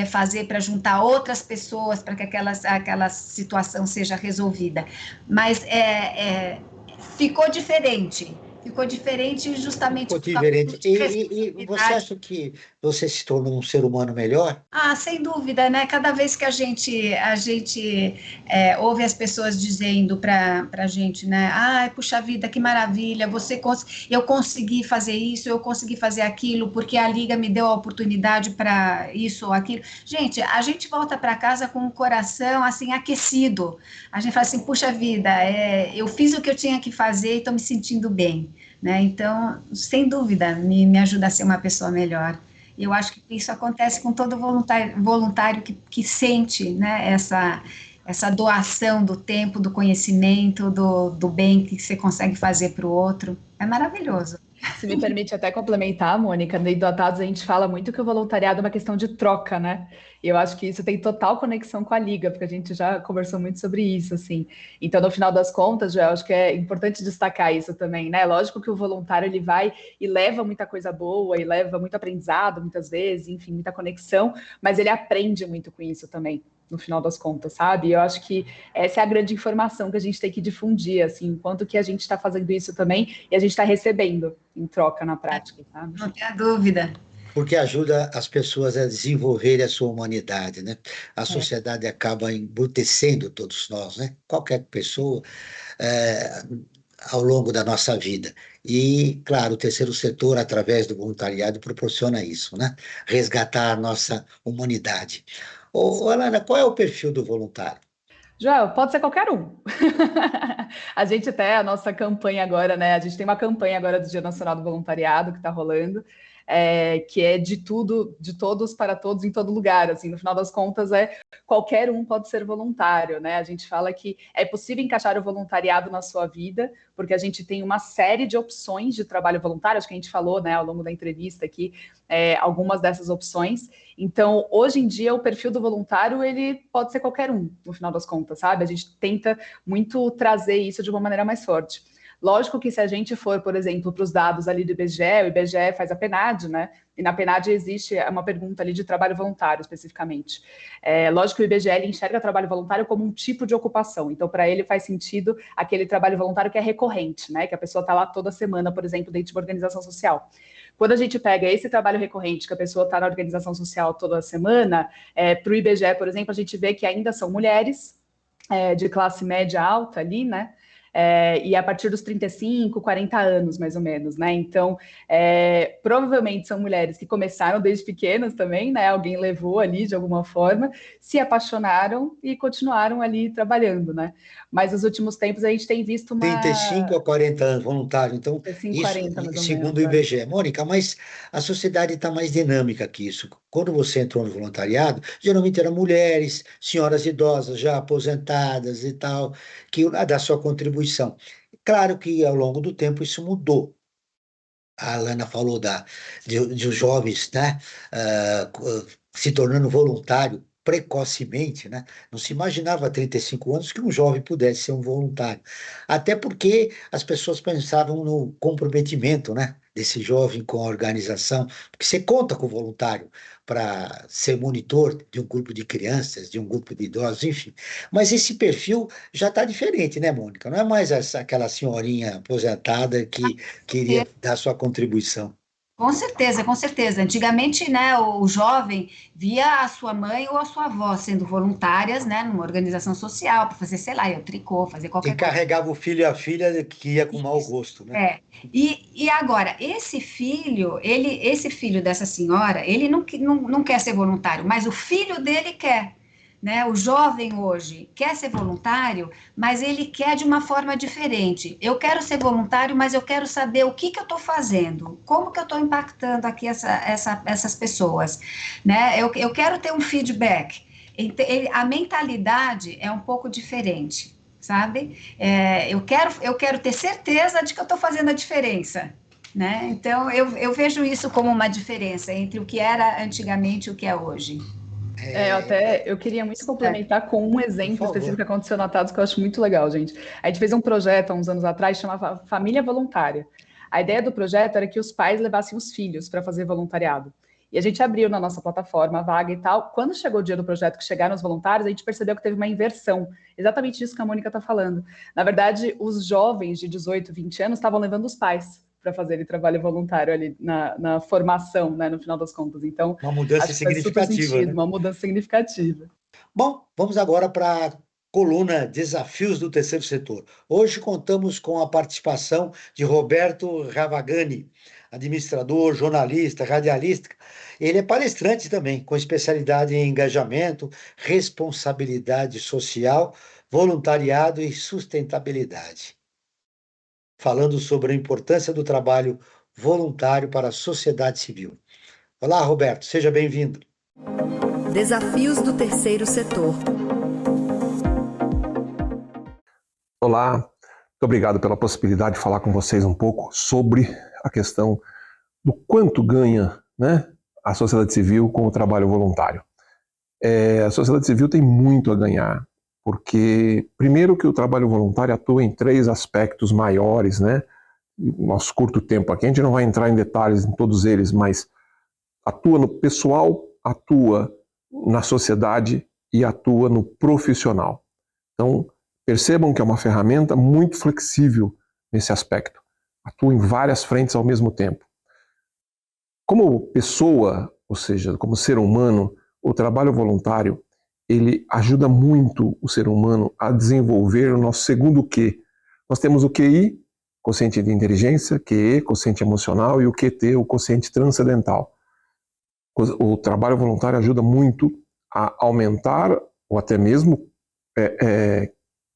fazer para juntar outras pessoas para que aquela situação seja resolvida. Mas ficou diferente. Ficou diferente justamente Ficou por causa diferente. de E você acha que você se tornou um ser humano melhor? Sem dúvida, né? Cada vez que a gente ouve as pessoas dizendo para a gente, né? Ai, puxa vida, que maravilha, eu consegui fazer isso, eu consegui fazer aquilo, porque a Liga me deu a oportunidade para isso ou aquilo. Gente, a gente volta para casa com o coração, assim, aquecido. A gente fala assim, puxa vida, eu fiz o que eu tinha que fazer e estou me sentindo bem, né? Então, sem dúvida, me ajuda a ser uma pessoa melhor. Eu acho que isso acontece com todo voluntário que sente, né, essa doação do tempo, do conhecimento, do bem que você consegue fazer para o outro. É maravilhoso. Se me permite até complementar, Mônica, no Endotados a gente fala muito que o voluntariado é uma questão de troca, né? E eu acho que isso tem total conexão com a Liga, porque a gente já conversou muito sobre isso, assim. Então, no final das contas, eu acho que é importante destacar isso também, né? Lógico que o voluntário, ele vai e leva muita coisa boa, e leva muito aprendizado, muitas vezes, enfim, muita conexão, mas ele aprende muito com isso também, no final das contas, sabe? Eu acho que essa é a grande informação que a gente tem que difundir, assim, quanto que a gente está fazendo isso também e a gente está recebendo em troca na prática, sabe? Não tenha dúvida. Porque ajuda as pessoas a desenvolverem a sua humanidade, né? A sociedade acaba embrutecendo todos nós, né? Qualquer pessoa, ao longo da nossa vida. E, claro, o terceiro setor, através do voluntariado, proporciona isso, né? Resgatar a nossa humanidade. Ô, Alana, qual é o perfil do voluntário? Joel, pode ser qualquer um. A gente até, a nossa campanha agora, né? A gente tem uma campanha agora do Dia Nacional do Voluntariado que está rolando, que é de tudo, de todos para todos, em todo lugar. Assim, no final das contas, qualquer um pode ser voluntário, né? A gente fala que é possível encaixar o voluntariado na sua vida, porque a gente tem uma série de opções de trabalho voluntário, acho que a gente falou, né, ao longo da entrevista aqui, algumas dessas opções. Então, hoje em dia, o perfil do voluntário, ele pode ser qualquer um, no final das contas, sabe? A gente tenta muito trazer isso de uma maneira mais forte. Lógico que se a gente for, por exemplo, para os dados ali do IBGE, o IBGE faz a PNAD, né? E na PNAD existe uma pergunta ali de trabalho voluntário, especificamente. Lógico que o IBGE ele enxerga trabalho voluntário como um tipo de ocupação. Então, para ele faz sentido aquele trabalho voluntário que é recorrente, né? Que a pessoa está lá toda semana, por exemplo, dentro de uma organização social. Quando a gente pega esse trabalho recorrente, que a pessoa está na organização social toda semana, para o IBGE, por exemplo, a gente vê que ainda são mulheres de classe média alta ali, né? E a partir dos 35, 40 anos, mais ou menos, né? Então, provavelmente são mulheres que começaram desde pequenas também, né? Alguém levou ali de alguma forma, se apaixonaram e continuaram ali trabalhando, né? Mas nos últimos tempos a gente tem visto 35 a 40 anos, voluntário. Então, 35, isso 40, mais ou segundo menos, o IBGE. Mônica, mas a sociedade está mais dinâmica que isso. Quando você entrou no voluntariado, geralmente eram mulheres, senhoras idosas, já aposentadas e tal, que da sua contribuição. Claro que ao longo do tempo isso mudou. A Alana falou de os jovens, né, se tornando voluntário precocemente, né? Não se imaginava há 35 anos que um jovem pudesse ser um voluntário. Até porque as pessoas pensavam no comprometimento, né, desse jovem com a organização, porque você conta com o voluntário para ser monitor de um grupo de crianças, de um grupo de idosos, enfim. Mas esse perfil já está diferente, né, Mônica? Não é mais aquela senhorinha aposentada que queria dar sua contribuição. Com certeza, com certeza. Antigamente, né, o jovem via a sua mãe ou a sua avó sendo voluntárias, né, numa organização social, para fazer, sei lá, tricô, fazer qualquer E coisa. carregava o filho e a filha que ia com mau gosto, né? E agora, esse filho dessa senhora, ele não quer ser voluntário, mas o filho dele quer. né? O jovem hoje quer ser voluntário, mas ele quer de uma forma diferente. Eu quero ser voluntário, mas eu quero saber o que eu estou fazendo, como que eu estou impactando aqui essas pessoas, né? Eu quero ter um feedback. A mentalidade é um pouco diferente, sabe? Eu quero ter certeza de que eu estou fazendo a diferença. Né? Então, eu vejo isso como uma diferença entre o que era antigamente e o que é hoje. Eu queria muito complementar com um exemplo Por específico favor. que aconteceu na TADS que eu acho muito legal, gente. A gente fez um projeto há uns anos atrás, chamava Família Voluntária. A ideia do projeto era que os pais levassem os filhos para fazer voluntariado. E a gente abriu na nossa plataforma a vaga e tal. Quando chegou o dia do projeto, que chegaram os voluntários, a gente percebeu que teve uma inversão. Exatamente isso que a Mônica está falando. Na verdade, os jovens de 18, 20 anos estavam levando os pais para fazerem trabalho voluntário ali na formação, né, no final das contas. Então, Uma mudança acho que faz super significativa, sentido, né? uma mudança significativa. Bom, vamos agora para a coluna Desafios do Terceiro Setor. Hoje contamos com a participação de Roberto Ravagani, administrador, jornalista, radialista. Ele é palestrante também, com especialidade em engajamento, responsabilidade social, voluntariado e sustentabilidade, falando sobre a importância do trabalho voluntário para a sociedade civil. Olá, Roberto, seja bem-vindo. Desafios do terceiro setor. Olá, muito obrigado pela possibilidade de falar com vocês um pouco sobre a questão do quanto ganha, né, a sociedade civil com o trabalho voluntário. A sociedade civil tem muito a ganhar, porque, primeiro, que o trabalho voluntário atua em 3 aspectos maiores, né? Nosso curto tempo aqui, a gente não vai entrar em detalhes em todos eles, mas atua no pessoal, atua na sociedade e atua no profissional. Então, percebam que é uma ferramenta muito flexível nesse aspecto. Atua em várias frentes ao mesmo tempo. Como pessoa, ou seja, como ser humano, o trabalho voluntário, ele ajuda muito o ser humano a desenvolver o nosso segundo Q. Nós temos o QI, quociente de inteligência, QE, quociente emocional, e o QT, o quociente transcendental. O trabalho voluntário ajuda muito a aumentar, ou até mesmo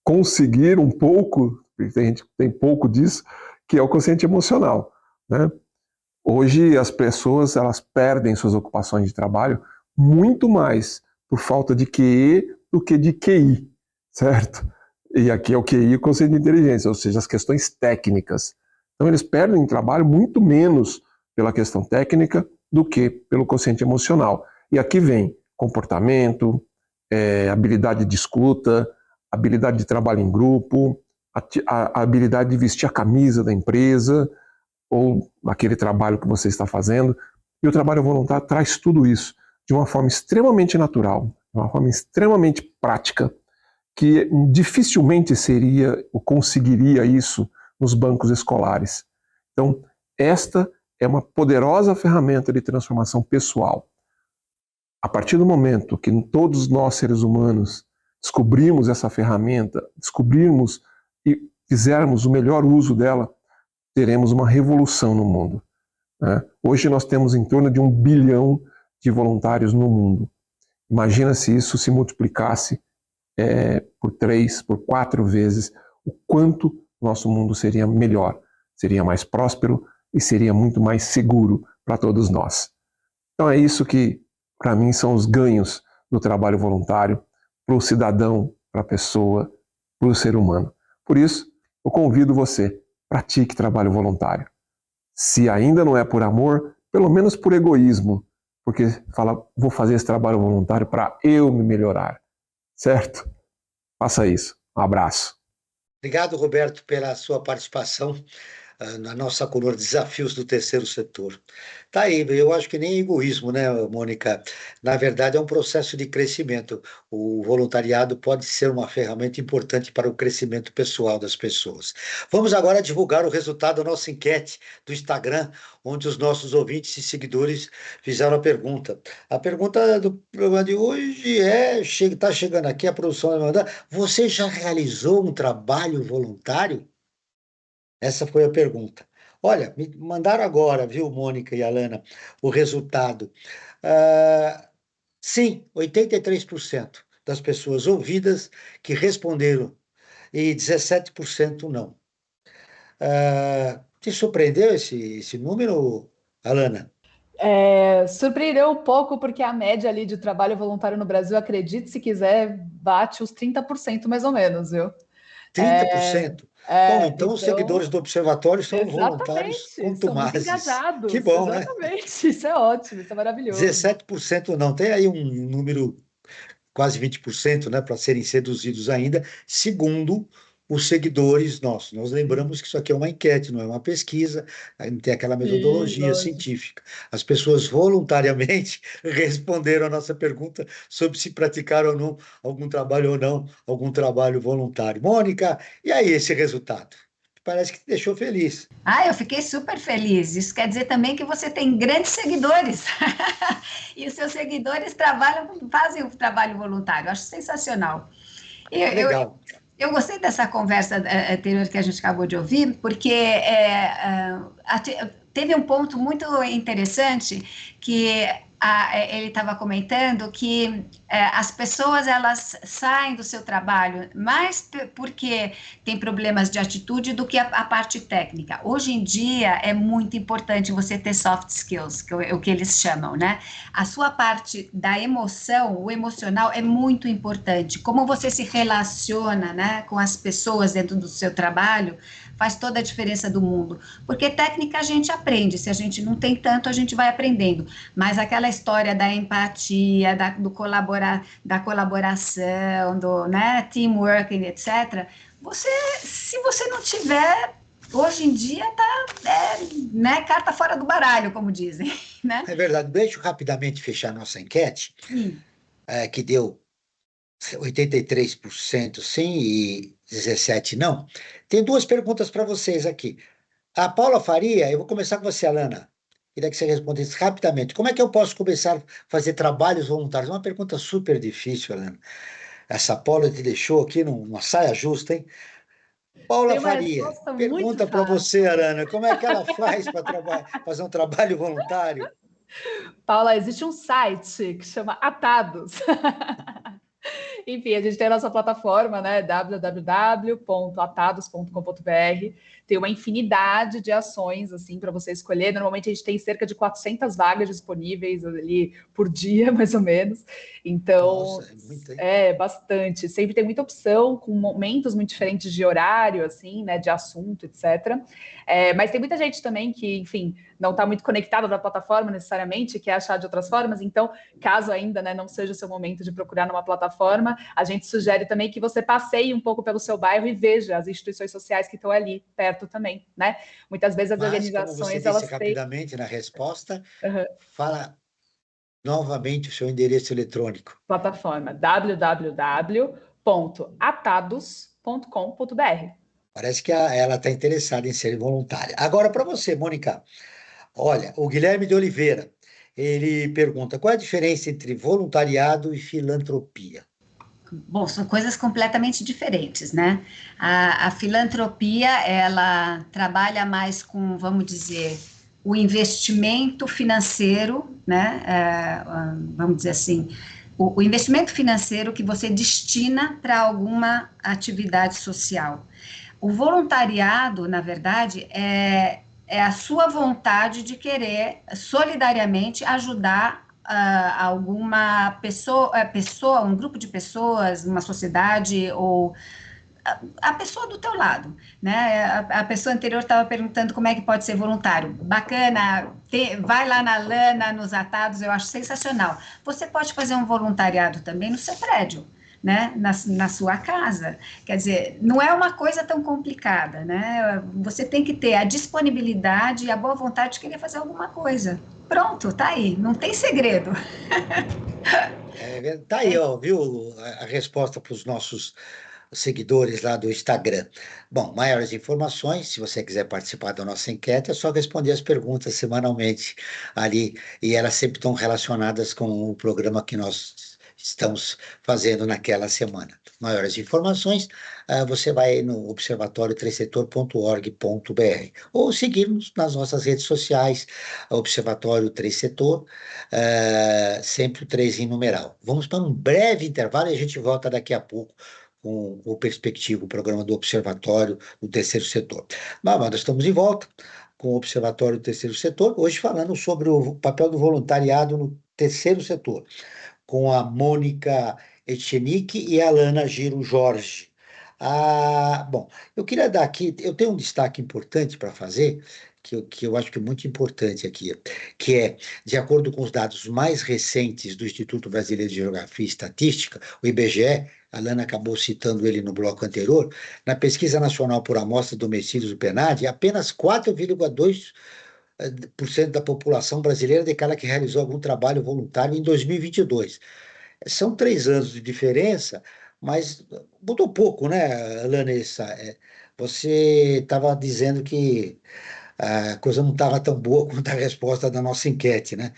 conseguir um pouco, porque a gente tem pouco disso, que é o quociente emocional, né? Hoje as pessoas elas perdem suas ocupações de trabalho muito mais por falta de QE do que de QI, certo? E aqui é o QI, o quociente de inteligência, ou seja, as questões técnicas. Então eles perdem trabalho muito menos pela questão técnica do que pelo quociente emocional. E aqui vem comportamento, habilidade de escuta, habilidade de trabalho em grupo, a habilidade de vestir a camisa da empresa ou aquele trabalho que você está fazendo. E o trabalho voluntário traz tudo isso de uma forma extremamente natural, de uma forma extremamente prática, que dificilmente seria ou conseguiria isso nos bancos escolares. Então, esta é uma poderosa ferramenta de transformação pessoal. A partir do momento que todos nós, seres humanos, descobrirmos essa ferramenta, descobrirmos e fizermos o melhor uso dela, teremos uma revolução no mundo, né? Hoje nós temos em torno de 1 bilhão de voluntários no mundo. Imagina se isso se multiplicasse por 3, por 4 vezes, o quanto nosso mundo seria melhor, seria mais próspero e seria muito mais seguro para todos nós. Então é isso que, para mim, são os ganhos do trabalho voluntário para o cidadão, para a pessoa, para o ser humano. Por isso, eu convido você, pratique trabalho voluntário. Se ainda não é por amor, pelo menos por egoísmo, porque fala, vou fazer esse trabalho voluntário para eu me melhorar, certo? Faça isso. Um abraço. Obrigado, Roberto, pela sua participação na nossa coluna Desafios do Terceiro Setor. Tá aí, eu acho que nem egoísmo, né, Mônica? Na verdade, é um processo de crescimento. O voluntariado pode ser uma ferramenta importante para o crescimento pessoal das pessoas. Vamos agora divulgar o resultado da nossa enquete do Instagram, onde os nossos ouvintes e seguidores fizeram a pergunta. A pergunta do programa de hoje está chegando aqui, a produção vai mandar, você já realizou um trabalho voluntário? Essa foi a pergunta. Olha, me mandaram agora, viu, Mônica e Alana, o resultado. Sim, 83%. das pessoas ouvidas que responderam e 17% não. Te surpreendeu esse número, Alana? Surpreendeu um pouco, porque a média ali de trabalho voluntário no Brasil, acredite se quiser, bate os 30% mais ou menos, viu? 30%? Bom, então os Então, seguidores do Observatório são voluntários exatamente, são muito contumazes. Que engajados, bom, né? exatamente, isso é ótimo, isso é maravilhoso. 17% não. Tem aí um número quase 20%, né, para serem seduzidos ainda, segundo os seguidores nossos. Nós lembramos que isso aqui é uma enquete, não é uma pesquisa, não tem aquela Sim, metodologia lógico. científica. As pessoas voluntariamente responderam a nossa pergunta sobre se praticaram ou não algum trabalho voluntário. Mônica, e aí esse resultado? Parece que te deixou feliz. Eu fiquei super feliz. Isso quer dizer também que você tem grandes seguidores. E os seus seguidores fazem o trabalho voluntário. Acho sensacional. Legal. Eu gostei dessa conversa anterior que a gente acabou de ouvir, porque teve um ponto muito interessante que ele estava comentando que as pessoas elas saem do seu trabalho mais porque tem problemas de atitude do que a parte técnica. Hoje em dia é muito importante você ter soft skills, que é o que eles chamam, né? A sua parte da emoção, o emocional é muito importante. Como você se relaciona, né, com as pessoas dentro do seu trabalho faz toda a diferença do mundo. Porque técnica a gente aprende, se a gente não tem tanto, a gente vai aprendendo. Mas aquela história da empatia, da colaboração, do teamwork, etc., se você não tiver, hoje em dia carta fora do baralho, como dizem. Né? É verdade. Deixa eu rapidamente fechar nossa enquete, que deu 83% sim e 17% não. Tem duas perguntas para vocês aqui. A Paula Faria, eu vou começar com você, Alana. Queria que você respondesse rapidamente. Como é que eu posso começar a fazer trabalhos voluntários? Uma pergunta super difícil, Alana. Essa Paula te deixou aqui numa saia justa, hein? Paula Tem uma Faria, resposta muito pergunta para fácil. você, Alana. Como é que ela faz para fazer um trabalho voluntário? Paula, existe um site que chama Atados. Enfim, a gente tem a nossa plataforma, né, www.atados.com.br. Tem uma infinidade de ações, assim, para você escolher. Normalmente a gente tem cerca de 400 vagas disponíveis ali por dia, mais ou menos. Então, nossa, bastante. Sempre tem muita opção, com momentos muito diferentes de horário, assim, né, de assunto, etc. Mas tem muita gente também que, enfim, não está muito conectada na plataforma necessariamente, quer achar de outras formas. Então, caso ainda, né, não seja o seu momento de procurar numa plataforma, a gente sugere também que você passeie um pouco pelo seu bairro e veja as instituições sociais que estão ali perto também, né? Muitas vezes as organizações, como você disse rapidamente na resposta, fala novamente o seu endereço eletrônico. Plataforma www.atados.com.br. Parece que ela está interessada em ser voluntária. Agora, para você, Mônica, olha, o Guilherme de Oliveira, ele pergunta, qual é a diferença entre voluntariado e filantropia? Bom, são coisas completamente diferentes, né? A filantropia, ela trabalha mais com, vamos dizer, o investimento financeiro, né? Vamos dizer assim, o investimento financeiro que você destina para alguma atividade social. O voluntariado, na verdade, é a sua vontade de querer solidariamente ajudar alguma pessoa, um grupo de pessoas, uma sociedade ou a pessoa do teu lado, né? A pessoa anterior estava perguntando como é que pode ser voluntário. Bacana, vai lá na Lana, nos Atados, eu acho sensacional. Você pode fazer um voluntariado também no seu prédio, né? Na sua casa. Quer dizer, não é uma coisa tão complicada, né? Você tem que ter a disponibilidade e a boa vontade de querer fazer alguma coisa. Pronto, tá aí, não tem segredo. Tá aí, ó, viu a resposta para os nossos seguidores lá do Instagram. Bom, maiores informações, se você quiser participar da nossa enquete, é só responder as perguntas semanalmente ali, e elas sempre estão relacionadas com o programa que nós estamos fazendo naquela semana. Maiores informações, você vai no observatório3setor.org.br ou seguir-nos nas nossas redes sociais, Observatório 3 Setor, sempre o 3 em numeral. Vamos para um breve intervalo e a gente volta daqui a pouco com o Perspectiva, o programa do Observatório do Terceiro Setor. Mas nós estamos de volta com o Observatório do Terceiro Setor, hoje falando sobre o papel do voluntariado no terceiro setor, com a Mônica Etchenique e a Alana Giro Jorge. Bom, eu queria dar aqui, eu tenho um destaque importante para fazer, que eu acho que é muito importante aqui, que é, de acordo com os dados mais recentes do Instituto Brasileiro de Geografia e Estatística, o IBGE, a Alana acabou citando ele no bloco anterior, na Pesquisa Nacional por Amostra de Homicídios do PNAD, apenas 4,2% da população brasileira declara que realizou algum trabalho voluntário em 2022. São 3 anos de diferença, mas mudou pouco, né, Alana? Você estava dizendo que a coisa não estava tão boa quanto a resposta da nossa enquete, né?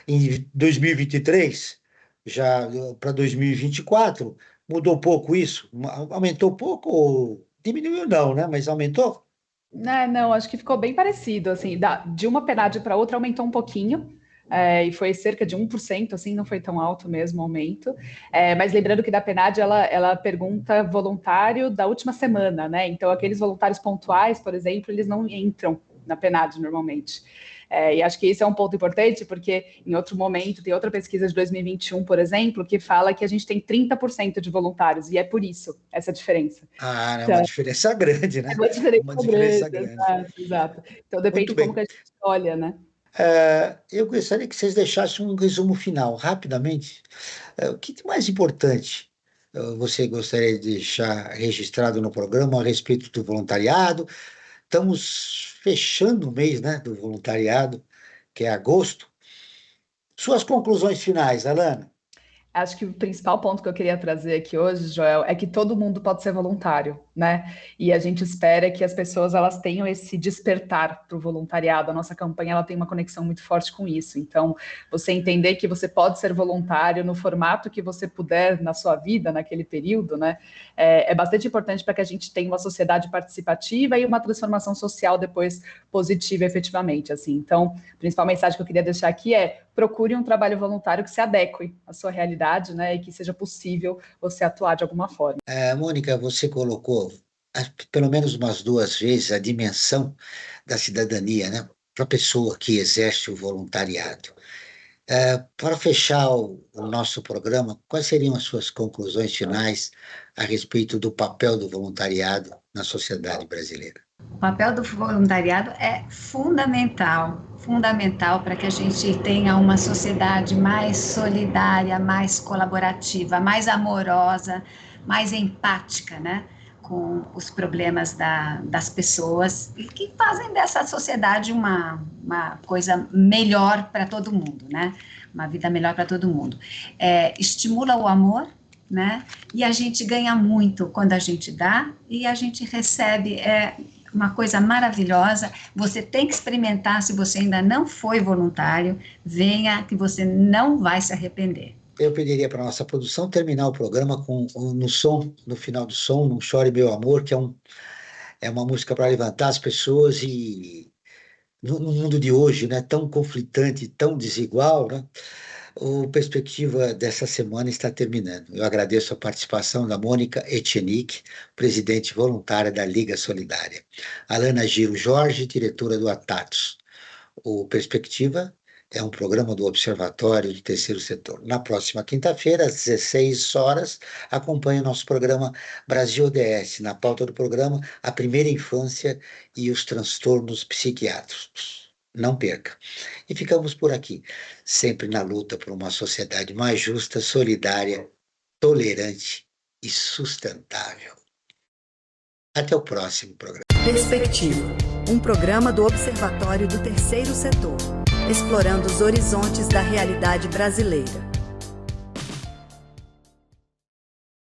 Em 2023, já para 2024, mudou pouco isso? Aumentou pouco ou diminuiu não, né? Mas aumentou? Não, acho que ficou bem parecido, assim, de uma PNAD para outra aumentou um pouquinho, e foi cerca de 1%, assim, não foi tão alto mesmo o aumento, mas lembrando que da PNAD ela pergunta voluntário da última semana, né? Então aqueles voluntários pontuais, por exemplo, eles não entram na PNAD normalmente. E acho que esse é um ponto importante, porque em outro momento, tem outra pesquisa de 2021, por exemplo, que fala que a gente tem 30% de voluntários, e é por isso, essa diferença. É uma diferença grande, né? É uma diferença grande. Exato. Então depende de como que a gente olha, né? Eu gostaria que vocês deixassem um resumo final, rapidamente. O que de mais importante você gostaria de deixar registrado no programa a respeito do voluntariado? Estamos fechando o mês, né, do voluntariado, que é agosto. Suas conclusões finais, Alana? Acho que o principal ponto que eu queria trazer aqui hoje, Joel, é que todo mundo pode ser voluntário, né? E a gente espera que as pessoas elas tenham esse despertar para o voluntariado. A nossa campanha ela tem uma conexão muito forte com isso. Então, você entender que você pode ser voluntário no formato que você puder na sua vida, naquele período, né? É bastante importante para que a gente tenha uma sociedade participativa e uma transformação social depois positiva, efetivamente. Assim. Então, a principal mensagem que eu queria deixar aqui é: procure um trabalho voluntário que se adeque à sua realidade, né, e que seja possível você atuar de alguma forma. Mônica, você colocou pelo menos umas 2 vezes a dimensão da cidadania, né, para a pessoa que exerce o voluntariado. Para fechar o nosso programa, quais seriam as suas conclusões finais a respeito do papel do voluntariado na sociedade brasileira? O papel do voluntariado é fundamental para que a gente tenha uma sociedade mais solidária, mais colaborativa, mais amorosa, mais empática, né, com os problemas das pessoas e que fazem dessa sociedade uma coisa melhor para todo mundo, né, uma vida melhor para todo mundo. Estimula o amor, né, e a gente ganha muito quando a gente dá e a gente recebe uma coisa maravilhosa. Você tem que experimentar. Se você ainda não foi voluntário, venha que você não vai se arrepender. Eu pediria para a nossa produção terminar o programa no final do som, Não Chore Meu Amor, que é uma música para levantar as pessoas e no mundo de hoje, né, tão conflitante, tão desigual, né, a perspectiva dessa semana está terminando. Eu agradeço a participação da Mônica Etchenique, presidente voluntária da Liga Solidária. Alana Giro Jorge, diretora do Atatos. O Perspectiva é um programa do Observatório do Terceiro Setor. Na próxima quinta-feira, às 16 horas, acompanhe o nosso programa Brasil ODS. Na pauta do programa, a primeira infância e os transtornos psiquiátricos. Não perca. E ficamos por aqui, sempre na luta por uma sociedade mais justa, solidária, tolerante e sustentável. Até o próximo programa. Perspectiva, um programa do Observatório do Terceiro Setor, explorando os horizontes da realidade brasileira.